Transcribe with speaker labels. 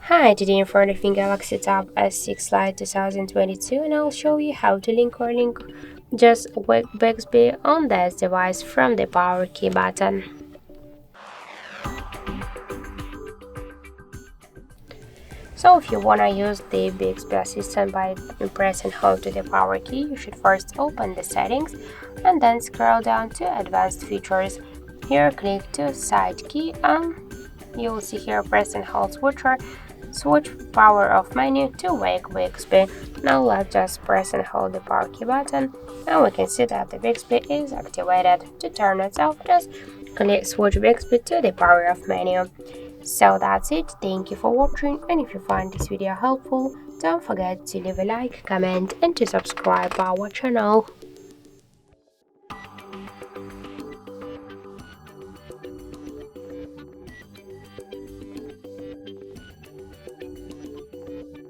Speaker 1: Hi, today I'm for the Galaxy Tab S6 Lite 2022 and I'll show you how to link just Bixby on this device from the power key button. So if you wanna use the Bixby assistant by pressing hold to the power key, you should first open the settings and then scroll down to advanced features. Here click to side key and you'll see here press and hold switch power off menu to wake Bixby. Now let's just press and hold the power key button and we can see that the Bixby is activated. To turn it off, just click switch Bixby to the power off menu. So that's it, thank you for watching, and if you find this video helpful, don't forget to leave a like, comment and to subscribe our channel.